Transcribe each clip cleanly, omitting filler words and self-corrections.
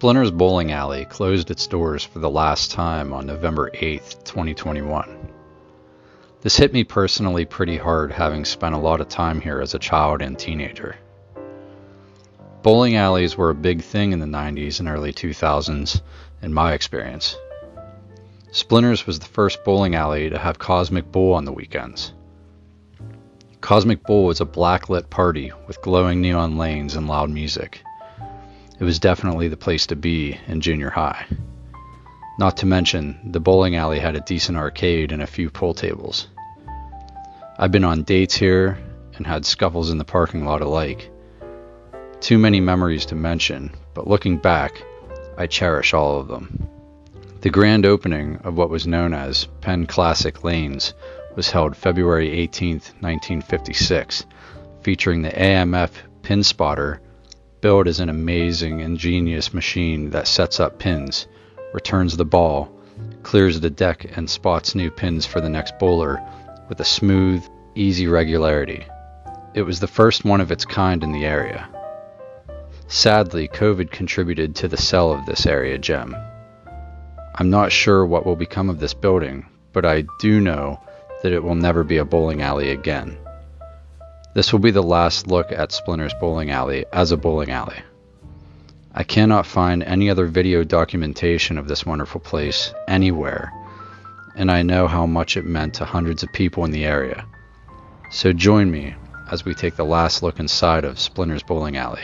Splinters Bowling Alley closed its doors for the last time on November 8th, 2021. This hit me personally pretty hard, having spent a lot of time here as a child and teenager. Bowling alleys were a big thing in the 90s and early 2000s, in my experience. Splinters was the first bowling alley to have Cosmic Bowl on the weekends. Cosmic Bowl was a blacklit party with glowing neon lanes and loud music. It was definitely the place to be in junior high. Not to mention, the bowling alley had a decent arcade and a few pool tables. I've been on dates here and had scuffles in the parking lot alike. Too many memories to mention, but looking back, I cherish all of them. The grand opening of what was known as Penn Classic Lanes was held February 18, 1956, featuring the AMF Pin Spotter, billed as an amazing, ingenious machine that sets up pins, returns the ball, clears the deck, and spots new pins for the next bowler with a smooth, easy regularity. It was the first one of its kind in the area. Sadly, COVID contributed to the sell of this area gem. I'm not sure what will become of this building, but I do know that it will never be a bowling alley again. This will be the last look at Splinters Bowling Alley as a bowling alley. I cannot find any other video documentation of this wonderful place anywhere, and I know how much it meant to hundreds of people in the area. So join me as we take the last look inside of Splinters Bowling Alley.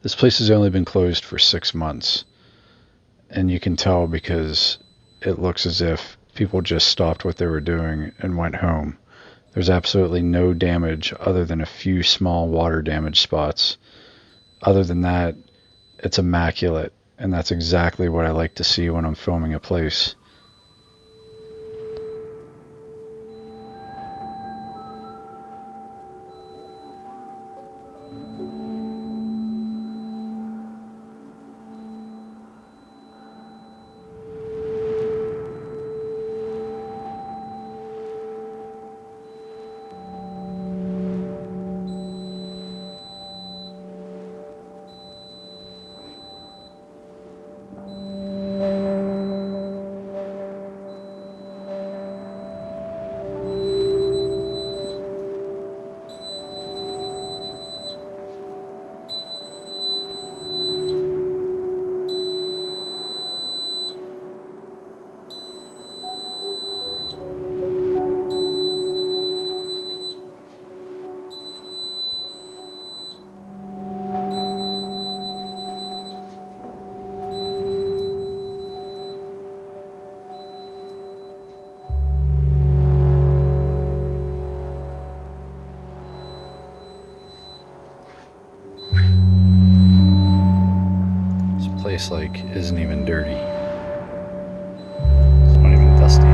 This place has only been closed for 6 months, and you can tell because it looks as if people just stopped what they were doing and went home. There's absolutely no damage other than a few small water damage spots. Other than that, it's immaculate, and that's exactly what I like to see when I'm filming a place. Place isn't even dirty. It's not even dusty.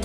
A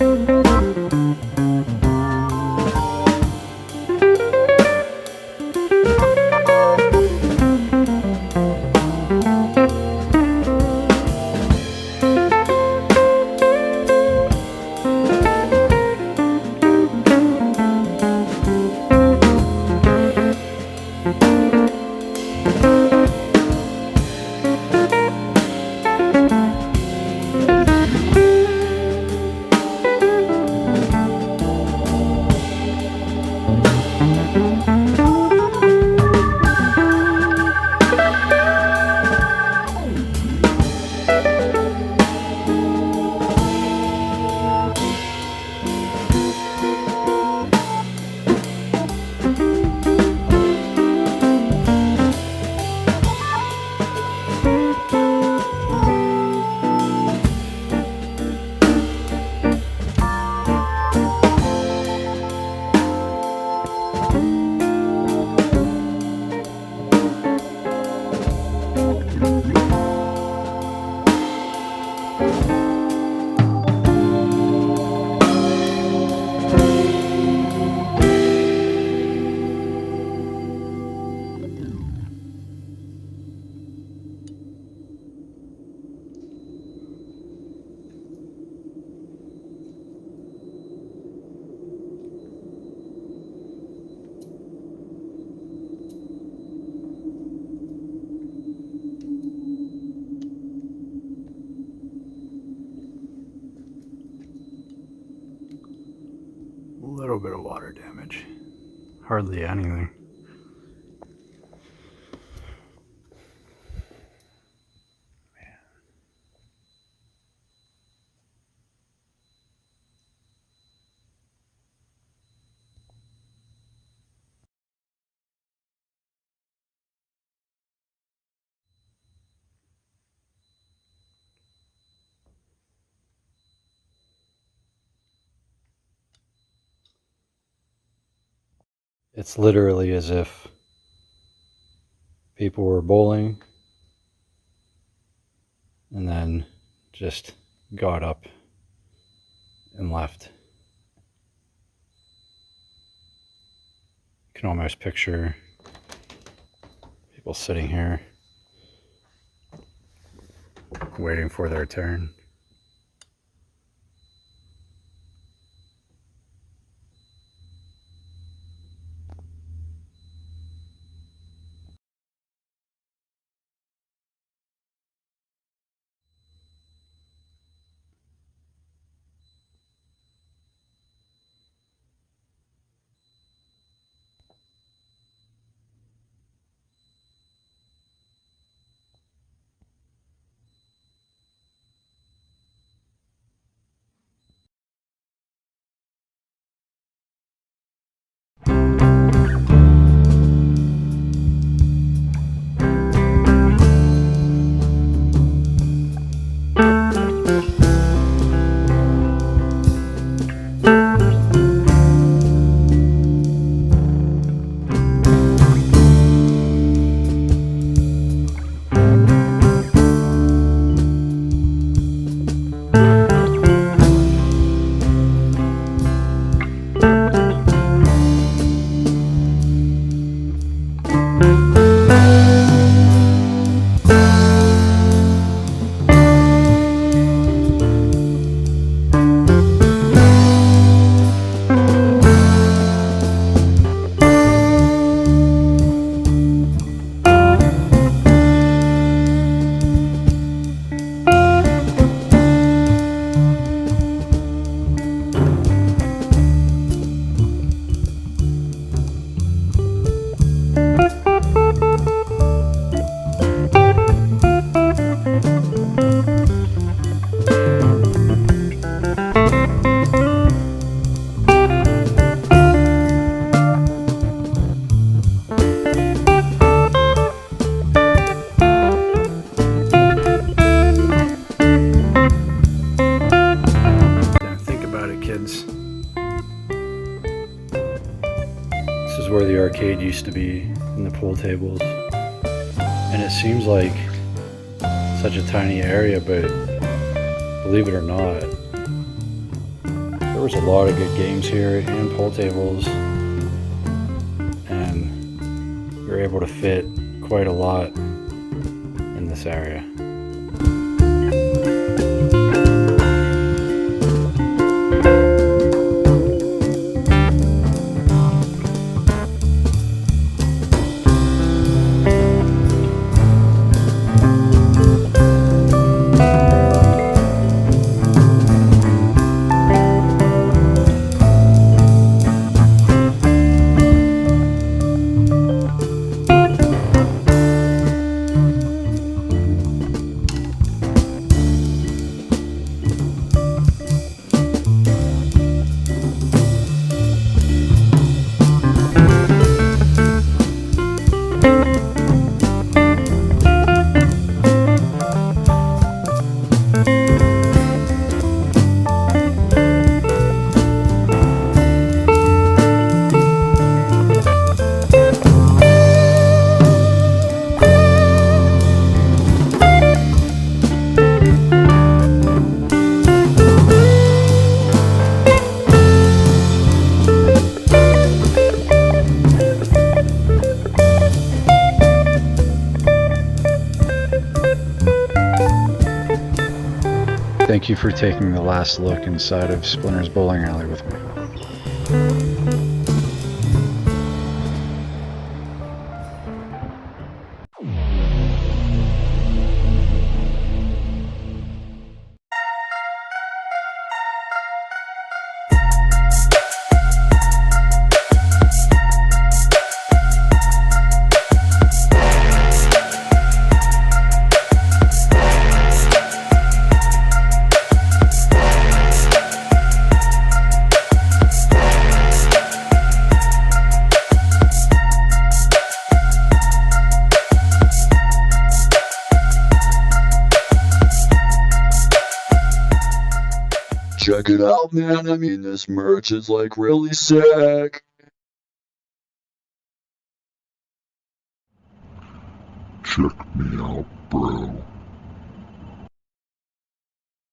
little bit of water damage. Hardly anything. It's literally as if people were bowling and then just got up and left. You can almost picture people sitting here waiting for their turn. This is where the arcade used to be, and the pool tables. And it seems like such a tiny area, but believe it or not, There was a lot of good games here and pool tables, and we were able to fit quite a lot in this area. Thank you for taking the last look inside of Splinters bowling alley with me. Check it out, man. I mean, this merch is like really sick. Check me out, bro.